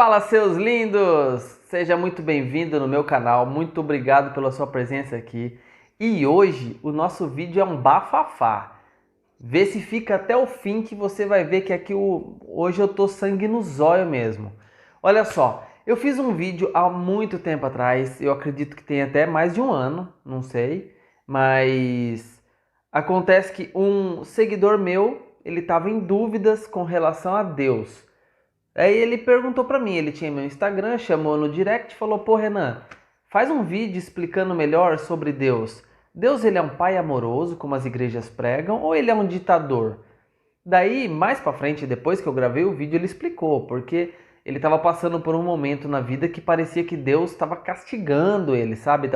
Fala, seus lindos! Seja muito bem-vindo no meu canal, muito obrigado pela sua presença aqui. E hoje o nosso vídeo é um bafafá. Vê se fica até o fim que você vai ver que aqui hoje eu tô sangue no zóio mesmo. Olha só, eu fiz um vídeo há muito tempo atrás, eu acredito que tem até mais de um ano, não sei, mas acontece que um seguidor meu, ele estava em dúvidas com relação a Deus. Aí ele perguntou pra mim, ele tinha meu Instagram, chamou no direct e falou: "Pô, Renan, faz um vídeo explicando melhor sobre Deus. Deus, ele é um pai amoroso, como as igrejas pregam, ou ele é um ditador?" Daí, mais pra frente, depois que eu gravei o vídeo, ele explicou, porque ele estava passando por um momento na vida que parecia que Deus estava castigando ele, sabe?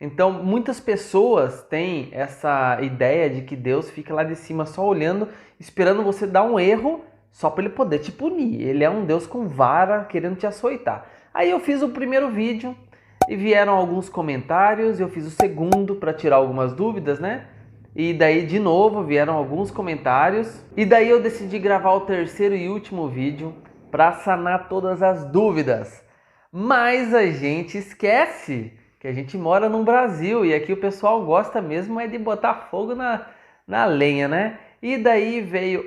Então, muitas pessoas têm essa ideia de que Deus fica lá de cima só olhando, esperando você dar um erro só para ele poder te punir. Ele é um Deus com vara querendo te açoitar. Aí eu fiz o primeiro vídeo e vieram alguns comentários, eu fiz o segundo para tirar algumas dúvidas, né? E daí de novo vieram alguns comentários e daí eu decidi gravar o terceiro e último vídeo para sanar todas as dúvidas. Mas a gente esquece que a gente mora no Brasil e aqui o pessoal gosta mesmo é de botar fogo na lenha, né? E daí veio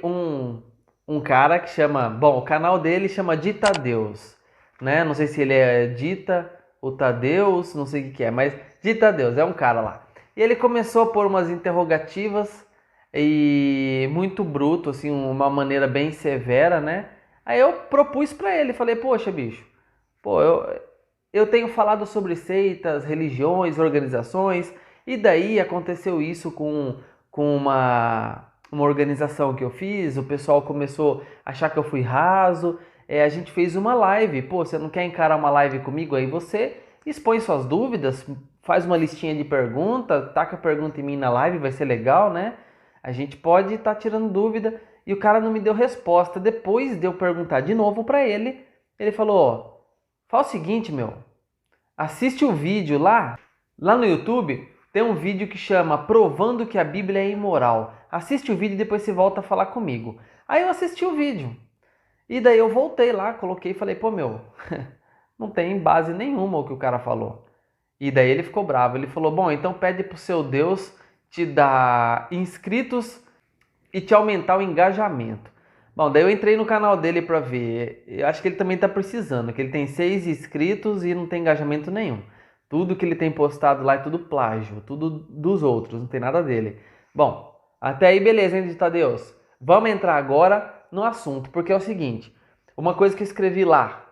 um cara que chama... Bom, o canal dele chama Ditadeus, né? Não sei se ele é Dita ou Tadeus, não sei o que é, mas Ditadeus, é um cara lá. E ele começou a pôr umas interrogativas e muito bruto, assim, uma maneira bem severa, né? Aí eu propus pra ele, falei: "Poxa, bicho, pô, eu tenho falado sobre seitas, religiões, organizações, e daí aconteceu isso com uma organização que eu fiz, o pessoal começou a achar que eu fui raso, a gente fez uma live, pô, você não quer encarar uma live comigo? Aí você expõe suas dúvidas, faz uma listinha de perguntas, taca a pergunta em mim na live, vai ser legal, né? A gente pode estar tirando dúvida." E o cara não me deu resposta. Depois de eu perguntar de novo para ele, ele falou: "Ó, faz o seguinte, meu, assiste o vídeo lá no YouTube, tem um vídeo que chama Provando que a Bíblia é Imoral. Assiste o vídeo e depois você volta a falar comigo." Aí eu assisti o vídeo. E daí eu voltei lá, coloquei e falei: "Pô, meu, não tem base nenhuma o que o cara falou." E daí ele ficou bravo. Ele falou: "Bom, então pede pro seu Deus te dar inscritos e te aumentar o engajamento." Bom, daí eu entrei no canal dele pra ver. Eu acho que ele também tá precisando, que ele tem 6 inscritos e não tem engajamento nenhum. Tudo que ele tem postado lá é tudo plágio, tudo dos outros, não tem nada dele. Bom, até aí beleza, hein, Deus? Vamos entrar agora no assunto, porque é o seguinte, uma coisa que eu escrevi lá: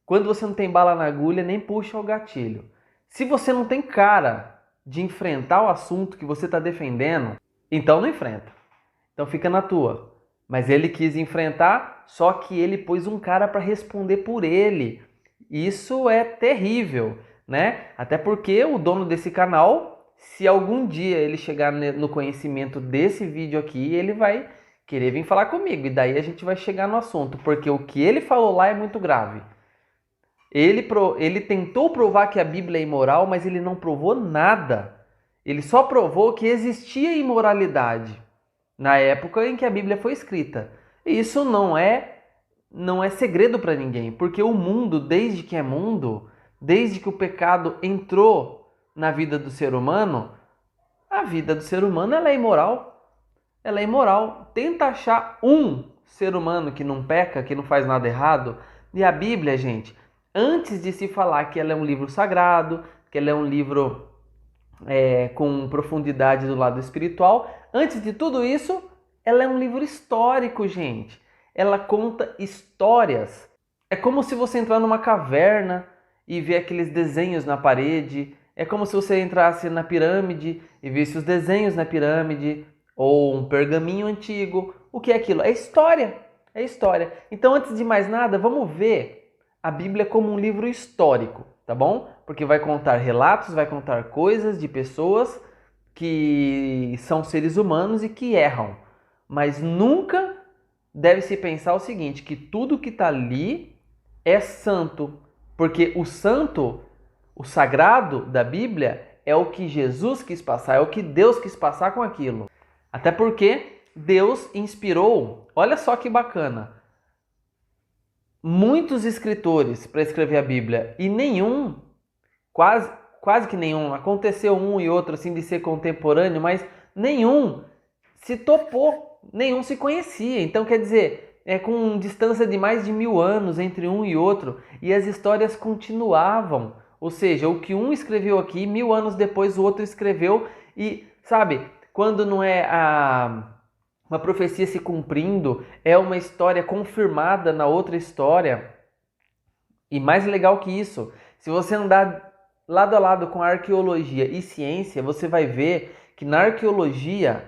quando você não tem bala na agulha, nem puxa o gatilho. Se você não tem cara de enfrentar o assunto que você está defendendo, então não enfrenta. Então fica na tua. Mas ele quis enfrentar, só que ele pôs um cara para responder por ele. Isso é terrível, né? Até porque o dono desse canal, se algum dia ele chegar no conhecimento desse vídeo aqui, ele vai querer vir falar comigo. E daí a gente vai chegar no assunto, porque o que ele falou lá é muito grave. Ele tentou provar que a Bíblia é imoral, mas ele não provou nada. Ele só provou que existia imoralidade na época em que a Bíblia foi escrita. E isso não é segredo para ninguém, porque o mundo, desde que é mundo, desde que o pecado entrou na vida do ser humano, a vida do ser humano ela é imoral. Ela é imoral. Tenta achar um ser humano que não peca, que não faz nada errado. E a Bíblia, gente, antes de se falar que ela é um livro sagrado, que ela é um livro com profundidade do lado espiritual, antes de tudo isso, ela é um livro histórico, gente. Ela conta histórias. É como se você entrar numa caverna e ver aqueles desenhos na parede. É como se você entrasse na pirâmide e visse os desenhos na pirâmide, ou um pergaminho antigo. O que é aquilo? É história. É história. Então, antes de mais nada, vamos ver a Bíblia como um livro histórico, tá bom? Porque vai contar relatos, vai contar coisas de pessoas que são seres humanos e que erram. Mas nunca deve-se pensar o seguinte, que tudo que está ali é santo. Porque o santo, o sagrado da Bíblia, é o que Jesus quis passar, é o que Deus quis passar com aquilo. Até porque Deus inspirou, olha só que bacana, muitos escritores para escrever a Bíblia e nenhum, quase que nenhum, aconteceu um e outro assim de ser contemporâneo, mas nenhum se topou, nenhum se conhecia. Então quer dizer, com distância de mais de 1000 anos entre um e outro, e as histórias continuavam. Ou seja, o que um escreveu aqui, 1000 anos depois o outro escreveu, e sabe, quando não é uma profecia se cumprindo, é uma história confirmada na outra história. E mais legal que isso, se você andar lado a lado com a arqueologia e ciência, você vai ver que na arqueologia,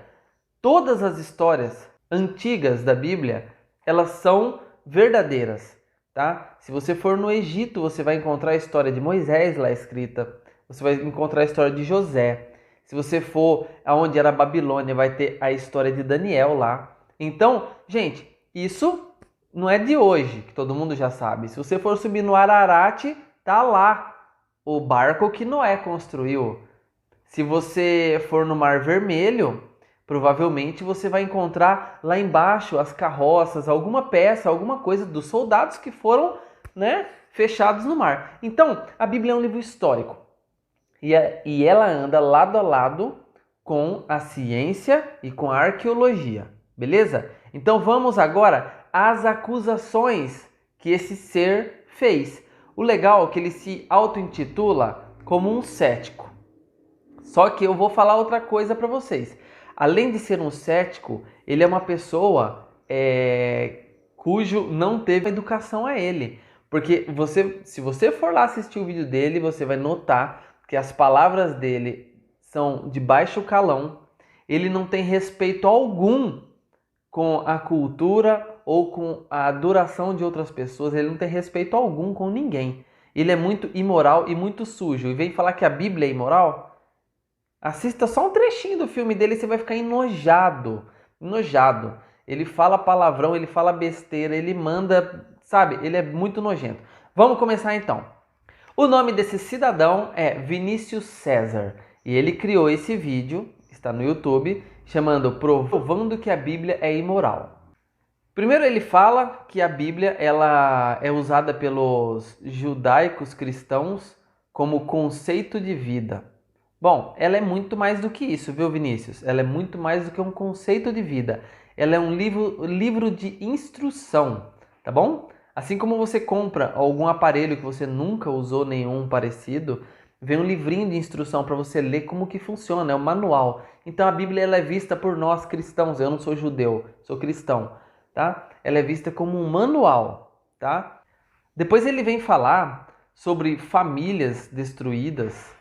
todas as histórias antigas da Bíblia, elas são verdadeiras, tá? Se você for no Egito, você vai encontrar a história de Moisés lá escrita, você vai encontrar a história de José. Se você for aonde era a Babilônia, vai ter a história de Daniel lá. Então, gente, isso não é de hoje, que todo mundo já sabe. Se você for subir no Ararat, tá lá o barco que Noé construiu. Se você for no Mar Vermelho, provavelmente você vai encontrar lá embaixo as carroças, alguma peça, alguma coisa dos soldados que foram, fechados no mar. Então, a Bíblia é um livro histórico. E ela anda lado a lado com a ciência e com a arqueologia, beleza? Então vamos agora às acusações que esse ser fez. O legal é que ele se auto-intitula como um cético. Só que eu vou falar outra coisa para vocês. Além de ser um cético, ele é uma pessoa cujo não teve educação a ele. Porque se você for lá assistir o vídeo dele, você vai notar que as palavras dele são de baixo calão, ele não tem respeito algum com a cultura ou com a adoração de outras pessoas, ele não tem respeito algum com ninguém. Ele é muito imoral e muito sujo. E vem falar que a Bíblia é imoral? Assista só um trechinho do filme dele e você vai ficar enojado. Enojado. Ele fala palavrão, ele fala besteira, ele manda, sabe? Ele é muito nojento. Vamos começar então. O nome desse cidadão é Vinícius César e ele criou esse vídeo, está no YouTube, chamando Provando que a Bíblia é Imoral. Primeiro ele fala que a Bíblia ela é usada pelos judaicos cristãos como conceito de vida. Bom, ela é muito mais do que isso, viu, Vinícius? Ela é muito mais do que um conceito de vida. Ela é um livro de instrução, tá bom? Assim como você compra algum aparelho que você nunca usou nenhum parecido, vem um livrinho de instrução para você ler como que funciona, é um manual. Então a Bíblia ela é vista por nós cristãos, eu não sou judeu, sou cristão, tá? Ela é vista como um manual, tá? Depois ele vem falar sobre famílias destruídas,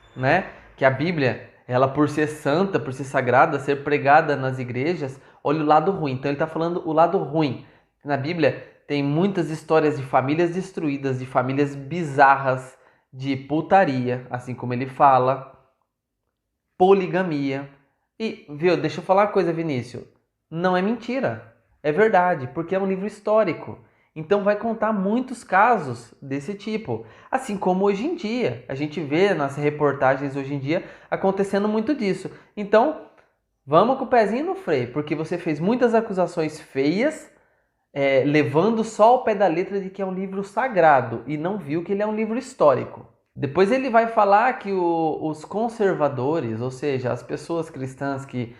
Que a Bíblia, ela por ser santa, por ser sagrada, ser pregada nas igrejas, olha o lado ruim. Então ele está falando o lado ruim. Na Bíblia tem muitas histórias de famílias destruídas, de famílias bizarras, de putaria, assim como ele fala, poligamia. E, viu, deixa eu falar uma coisa, Vinícius. Não é mentira, é verdade, porque é um livro histórico. Então vai contar muitos casos desse tipo. Assim como hoje em dia, a gente vê nas reportagens hoje em dia acontecendo muito disso. Então, vamos com o pezinho no freio, porque você fez muitas acusações feias, levando só ao pé da letra de que é um livro sagrado e não viu que ele é um livro histórico. Depois ele vai falar que os conservadores, ou seja, as pessoas cristãs que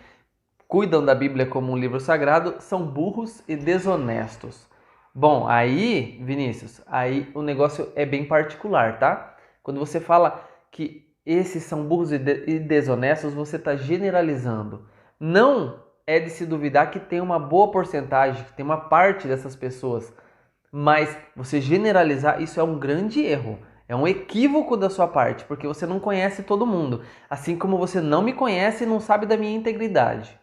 cuidam da Bíblia como um livro sagrado, são burros e desonestos. Bom, aí, Vinícius, aí o negócio é bem particular, tá? Quando você fala que esses são burros e desonestos, você está generalizando. Não é de se duvidar que tem uma boa porcentagem, que tem uma parte dessas pessoas, mas você generalizar, isso é um grande erro. É um equívoco da sua parte, porque você não conhece todo mundo. Assim como você não me conhece e não sabe da minha integridade.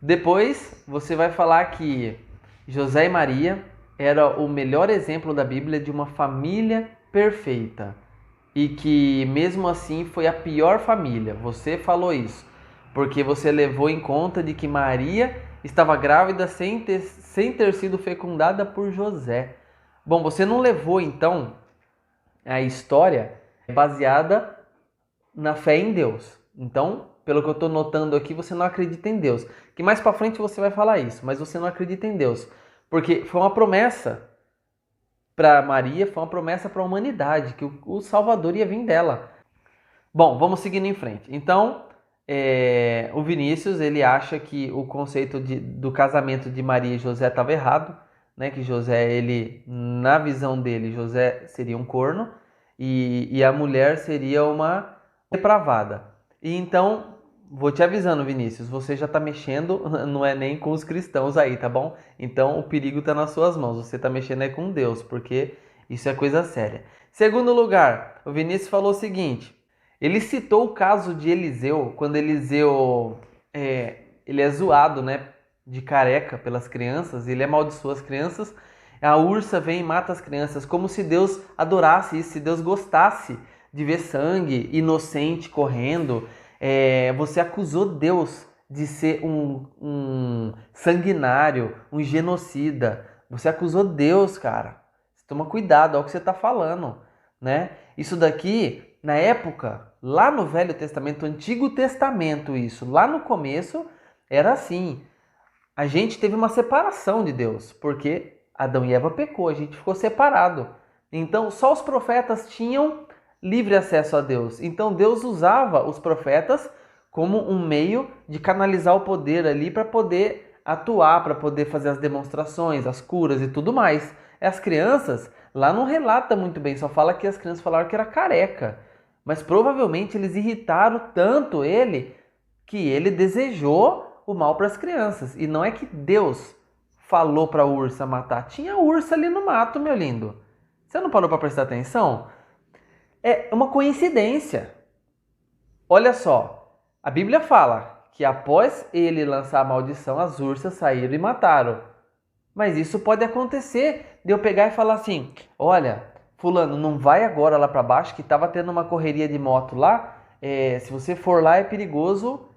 Depois, você vai falar que José e Maria era o melhor exemplo da Bíblia de uma família perfeita. E que, mesmo assim, foi a pior família. Você falou isso. Porque você levou em conta de que Maria estava grávida sem ter sido fecundada por José. Bom, você não levou, então, a história baseada na fé em Deus. Então, pelo que eu estou notando aqui, você não acredita em Deus. Que mais para frente você vai falar isso, mas você não acredita em Deus. Porque foi uma promessa para Maria, foi uma promessa para a humanidade, que o Salvador ia vir dela. Bom, vamos seguindo em frente. Então, o Vinícius, ele acha que o conceito do casamento de Maria e José estava errado, né? Que José, ele, na visão dele, José seria um corno e a mulher seria uma depravada. E então, vou te avisando, Vinícius, você já está mexendo, não é nem com os cristãos aí, tá bom? Então, o perigo está nas suas mãos, você está mexendo é com Deus, porque isso é coisa séria. Segundo lugar, o Vinícius falou o seguinte... Ele citou o caso de Eliseu, quando Eliseu ele é zoado, né, de careca pelas crianças, ele amaldiçoa as crianças, a ursa vem e mata as crianças, como se Deus adorasse isso, se Deus gostasse de ver sangue inocente correndo. Você acusou Deus de ser um sanguinário, um genocida. Você acusou Deus, cara. Toma cuidado, olha o que você está falando, né? Isso daqui... Na época, lá no Velho Testamento, Antigo Testamento, isso, lá no começo, era assim. A gente teve uma separação de Deus, porque Adão e Eva pecou, a gente ficou separado. Então, só os profetas tinham livre acesso a Deus. Então, Deus usava os profetas como um meio de canalizar o poder ali para poder atuar, para poder fazer as demonstrações, as curas e tudo mais. As crianças, lá não relata muito bem, só fala que as crianças falaram que era careca. Mas provavelmente eles irritaram tanto ele que ele desejou o mal para as crianças. E não é que Deus falou para a ursa matar. Tinha ursa ali no mato, meu lindo. Você não parou para prestar atenção? É uma coincidência. Olha só, a Bíblia fala que após ele lançar a maldição, as ursas saíram e mataram. Mas isso pode acontecer de eu pegar e falar assim, olha... Fulano, não vai agora lá para baixo, que estava tendo uma correria de moto lá. Se você for lá é perigoso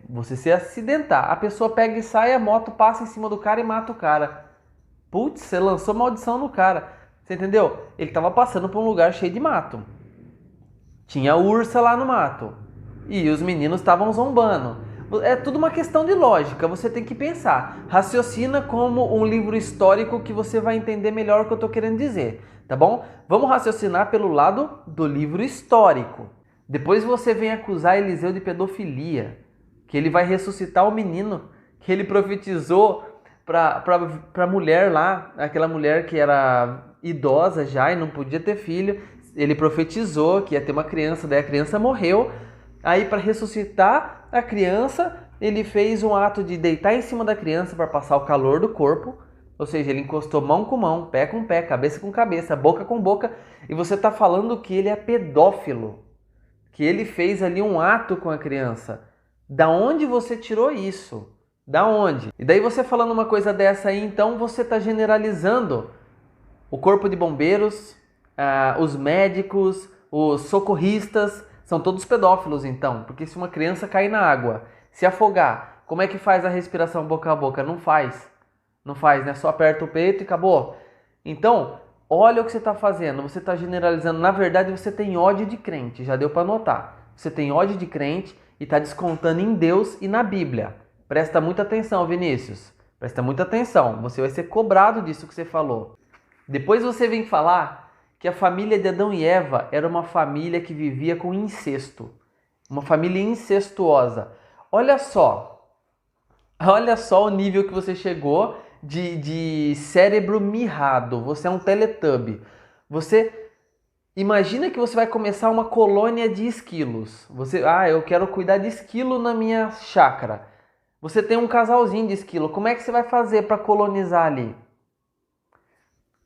você se acidentar. A pessoa pega e sai, a moto passa em cima do cara e mata o cara. Putz, você lançou maldição no cara. Você entendeu? Ele estava passando por um lugar cheio de mato. Tinha ursa lá no mato. E os meninos estavam zombando. É tudo uma questão de lógica, você tem que pensar. Raciocina como um livro histórico que você vai entender melhor o que eu estou querendo dizer. Tá bom? Vamos raciocinar pelo lado do livro histórico. Depois você vem acusar Eliseu de pedofilia, que ele vai ressuscitar o menino que ele profetizou para a mulher lá, aquela mulher que era idosa já e não podia ter filho. Ele profetizou que ia ter uma criança, daí a criança morreu. Aí para ressuscitar a criança, ele fez um ato de deitar em cima da criança para passar o calor do corpo. Ou seja, ele encostou mão com mão, pé com pé, cabeça com cabeça, boca com boca. E você está falando que ele é pedófilo. Que ele fez ali um ato com a criança. Da onde você tirou isso? Da onde? E daí você falando uma coisa dessa aí, então você está generalizando o corpo de bombeiros, os médicos, os socorristas, são todos pedófilos então. Porque se uma criança cair na água, se afogar, como é que faz a respiração boca a boca? Não faz. Não faz, né? Só aperta o peito e acabou. Então, olha o que você está fazendo. Você está generalizando. Na verdade, você tem ódio de crente. Já deu para notar. Você tem ódio de crente e está descontando em Deus e na Bíblia. Presta muita atenção, Vinícius. Presta muita atenção. Você vai ser cobrado disso que você falou. Depois você vem falar que a família de Adão e Eva era uma família que vivia com incesto. Uma família incestuosa. Olha só. Olha só o nível que você chegou de cérebro mirrado. Você é um Teletubby. Você imagina que você vai começar uma colônia de esquilos. Eu quero cuidar de esquilo na minha chácara. Você tem um casalzinho de esquilo. Como é que você vai fazer para colonizar ali?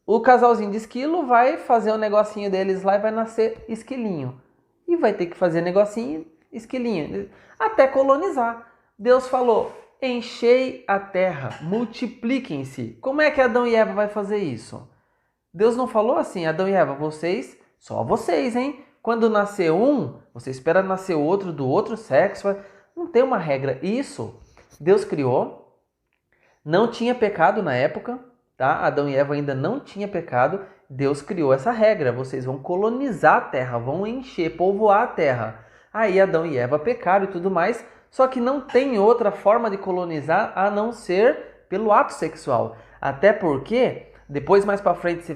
O casalzinho de esquilo vai fazer o negocinho deles lá e vai nascer esquilinho. E vai ter que fazer negocinho, esquilinho, até colonizar. Deus falou: enchei a terra, multipliquem-se. Como é que Adão e Eva vai fazer isso? Deus não falou assim: Adão e Eva, vocês, só vocês, hein? Quando nascer um, você espera nascer outro do outro sexo. Não tem uma regra. Isso, Deus criou. Não tinha pecado na época, tá? Adão e Eva ainda não tinha pecado. Deus criou essa regra. Vocês vão colonizar a terra, vão encher, povoar a terra. Aí Adão e Eva pecaram e tudo mais. Só que não tem outra forma de colonizar a não ser pelo ato sexual. Até porque Depois, mais para frente, você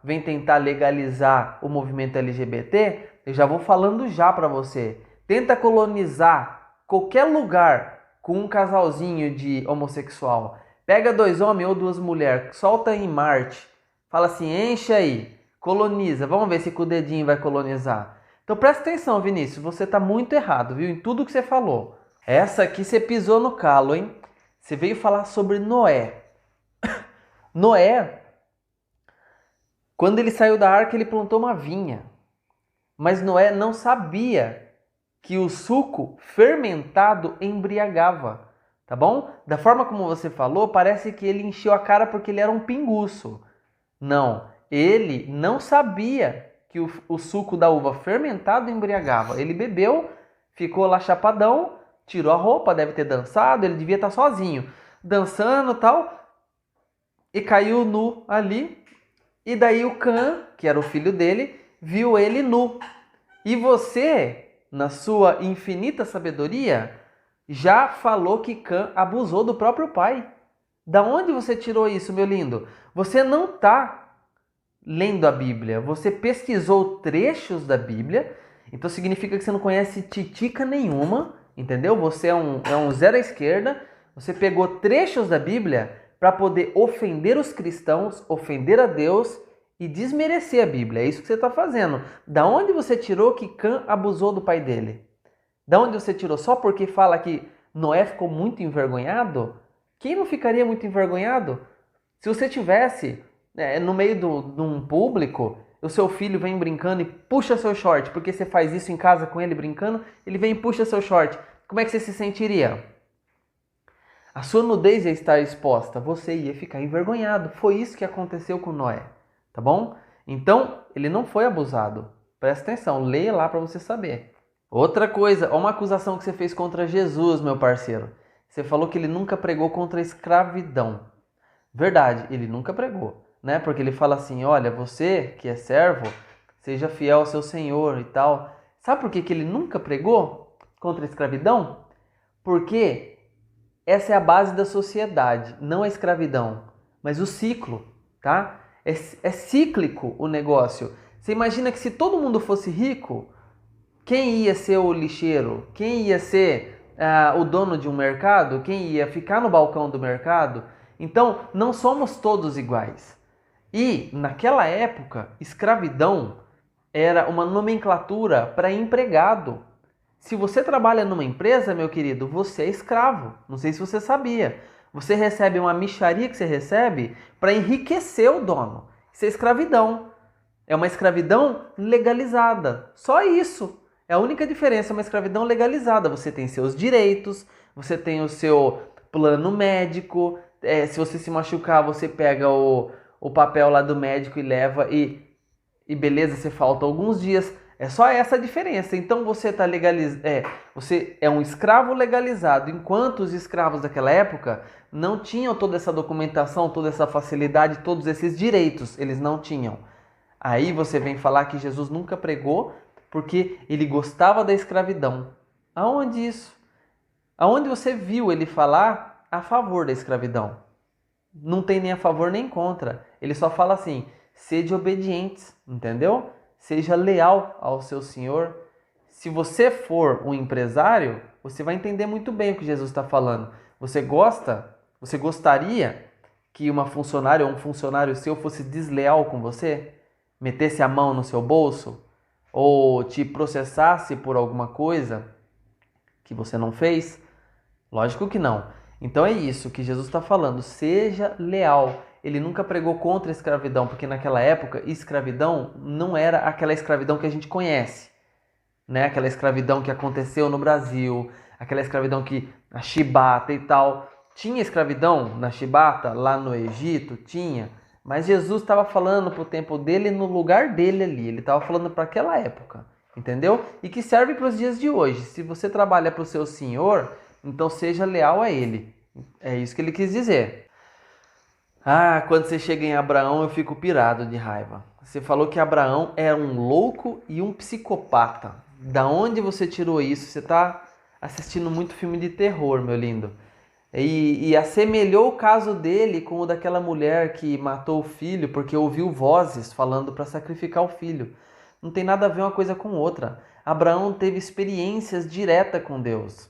vem tentar legalizar o movimento LGBT, eu já vou falando já para você. Tenta colonizar qualquer lugar com um casalzinho de homossexual. Pega 2 homens ou 2 mulheres, solta em Marte. Fala assim, enche aí, coloniza. Vamos ver se com o dedinho vai colonizar. Então presta atenção, Vinícius, você está muito errado, viu? Em tudo que você falou. Essa aqui você pisou no calo, hein? Você veio falar sobre Noé. Noé, quando ele saiu da arca, ele plantou uma vinha. Mas Noé não sabia que o suco fermentado embriagava, tá bom? Da forma como você falou, parece que ele encheu a cara porque ele era um pinguço. Não, ele não sabia que o suco da uva fermentado embriagava. Ele bebeu, ficou lá chapadão, tirou a roupa, deve ter dançado, ele devia estar sozinho, dançando e tal, e caiu nu ali. E daí o Cã, que era o filho dele, viu ele nu. E você, na sua infinita sabedoria, já falou que Cã abusou do próprio pai. Da onde você tirou isso, meu lindo? Você não está lendo a Bíblia. Você pesquisou trechos da Bíblia. Então significa que você não conhece titica nenhuma, entendeu? Você é um zero à esquerda. Você pegou trechos da Bíblia para poder ofender os cristãos, ofender a Deus e desmerecer a Bíblia. É isso que você está fazendo. Da onde você tirou que Cã abusou do pai dele? Da onde você tirou? Só porque fala que Noé ficou muito envergonhado? Quem não ficaria muito envergonhado? Se você tivesse no meio de um público, o seu filho vem brincando e puxa seu short, porque você faz isso em casa com ele brincando, ele vem e puxa seu short. Como é que você se sentiria? A sua nudez ia estar exposta, você ia ficar envergonhado. Foi isso que aconteceu com Noé, tá bom? Então, ele não foi abusado. Presta atenção, leia lá para você saber. Outra coisa, uma acusação que você fez contra Jesus, meu parceiro. Você falou que ele nunca pregou contra a escravidão. Verdade, ele nunca pregou, né? Porque ele fala assim, olha, você que é servo, seja fiel ao seu senhor e tal. Sabe por que ele nunca pregou contra a escravidão? Porque essa é a base da sociedade, não a escravidão, mas o ciclo, tá? É cíclico o negócio. Você imagina que se todo mundo fosse rico, quem ia ser o lixeiro? Quem ia ser o dono de um mercado? Quem ia ficar no balcão do mercado? Então, não somos todos iguais. E, naquela época, escravidão era uma nomenclatura para empregado. Se você trabalha numa empresa, meu querido, você é escravo. Não sei se você sabia. Você recebe uma mixaria que você recebe para enriquecer o dono. Isso é escravidão. É uma escravidão legalizada. Só isso. É a única diferença, é uma escravidão legalizada. Você tem seus direitos, você tem o seu plano médico. Se você se machucar, você pega o papel lá do médico e leva e beleza, você falta alguns dias. É só essa a diferença. Então você você é um escravo legalizado, enquanto os escravos daquela época não tinham toda essa documentação, toda essa facilidade, todos esses direitos, eles não tinham. Aí você vem falar que Jesus nunca pregou porque ele gostava da escravidão. Aonde isso? Aonde você viu ele falar a favor da escravidão? Não tem nem a favor nem contra. Ele só fala assim, sede obedientes, entendeu? Seja leal ao seu senhor. Se você for um empresário, você vai entender muito bem o que Jesus está falando. Você gostaria que uma funcionária ou um funcionário seu fosse desleal com você? Metesse a mão no seu bolso? Ou te processasse por alguma coisa que você não fez? Lógico que não. Então é isso que Jesus está falando. Seja leal. Ele nunca pregou contra a escravidão, porque naquela época, escravidão não era aquela escravidão que a gente conhece, né? Aquela escravidão que aconteceu no Brasil, aquela escravidão que a chibata e tal. Tinha escravidão na chibata, lá no Egito? Tinha. Mas Jesus estava falando para o tempo dele, no lugar dele ali. Ele estava falando para aquela época, entendeu? E que serve para os dias de hoje. Se você trabalha para o seu senhor, então seja leal a ele. É isso que ele quis dizer. Quando você chega em Abraão, eu fico pirado de raiva. Você falou que Abraão era um louco e um psicopata. Da onde você tirou isso? Você está assistindo muito filme de terror, meu lindo. E assemelhou o caso dele com o daquela mulher que matou o filho porque ouviu vozes falando para sacrificar o filho. Não tem nada a ver uma coisa com outra. Abraão teve experiências diretas com Deus.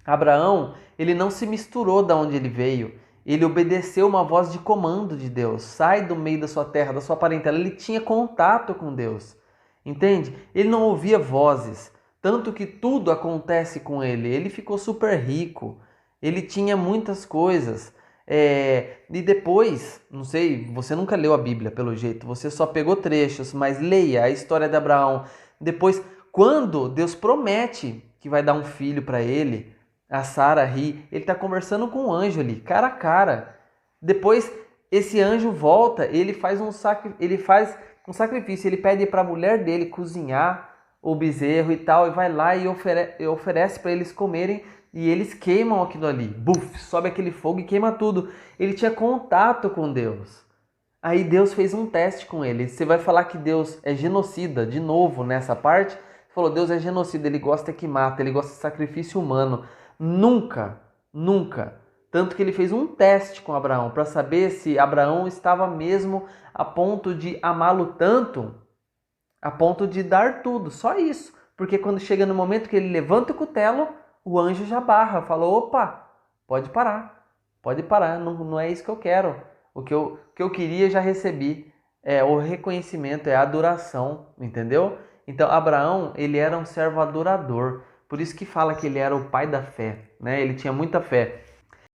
Abraão, ele não se misturou da onde ele veio. Ele obedeceu uma voz de comando de Deus. Sai do meio da sua terra, da sua parentela. Ele tinha contato com Deus. Entende? Ele não ouvia vozes. Tanto que tudo acontece com ele. Ele ficou super rico. Ele tinha muitas coisas. E depois, não sei, você nunca leu a Bíblia pelo jeito. Você só pegou trechos, mas leia a história de Abraão. Depois, quando Deus promete que vai dar um filho para ele, a Sara ri, ele está conversando com um anjo ali, cara a cara. Depois, esse anjo volta, ele faz um sacrifício, ele pede para a mulher dele cozinhar o bezerro e tal, e vai lá e oferece para eles comerem, e eles queimam aquilo ali. Buf, sobe aquele fogo e queima tudo. Ele tinha contato com Deus. Aí Deus fez um teste com ele. Você vai falar que Deus é genocida, de novo nessa parte. Falou, Deus é genocida, ele gosta que mata, ele gosta de sacrifício humano. Nunca, nunca. Tanto que ele fez um teste com Abraão para saber se Abraão estava mesmo a ponto de amá-lo tanto, a ponto de dar tudo, só isso. Porque quando chega no momento que ele levanta o cutelo, o anjo já barra, falou, opa, pode parar, não é isso que eu quero. O que eu queria já recebi, é o reconhecimento, é a adoração, entendeu? Então Abraão, ele era um servo adorador, por isso que fala que ele era o pai da fé, né? Ele tinha muita fé.